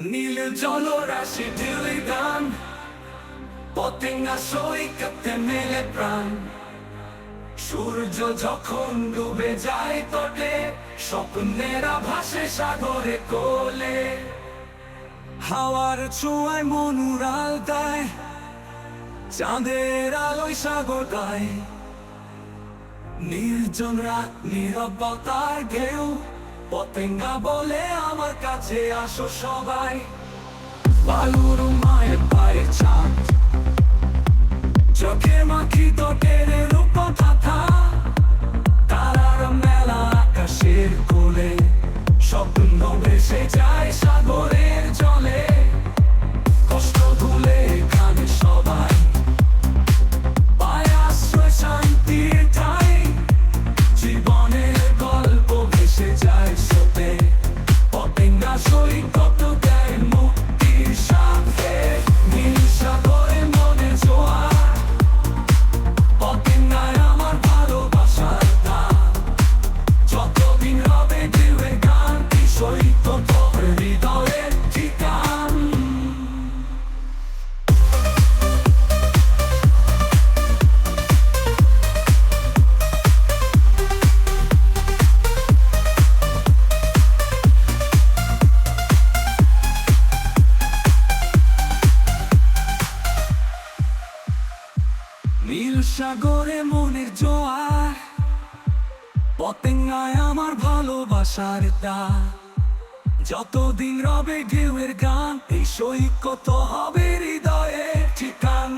নীল জলরাশি ঢেলে গান, পতেঙ্গা সৈকতে মেলে প্রাণ। সূর্য যখন ডুবে যায় তটে, স্বপ্নেরা ভাসে সাগরে কোলে। হাওয়ার ছোঁয়ায় মন উড়াল দেয়, চাঁদের আলোয় সাগর গায়। নির্জন রাত নীরবতার ঢেউ, পতেঙ্গা বলে আমার কাছে আসো সবাই। বালুর মায়ের পায়ের ছাপ, চোখে মাখিত টেনে রূপকথা। তারার মেলা আকাশের কোলে, স্বপ্ন ভেসে যায় সাগরের জলে। কষ্ট ভুলে এখানে সবাই পায় আশ্রয় শান্তির ঠাই। জীবনের গল্প ভেসে যায় স্রোতে, পতেঙ্গা সৈকত দেয় মুক্তির সাথে। নীল সাগরে মনে জোয়ার, পতেঙ্গায় আমার ভালোবাসার দান। যতদিন হবে ঢেউয়ের গান, সৈকত হৃদয়ের ঠিকান। নীল সাগরে মনের জোয়ার, পতেঙ্গায় আমার ভালোবাসার দান। যতদিন রবে ঢেউয়ের গান, এই সৈকত হবে হৃদয়ের ঠিকান।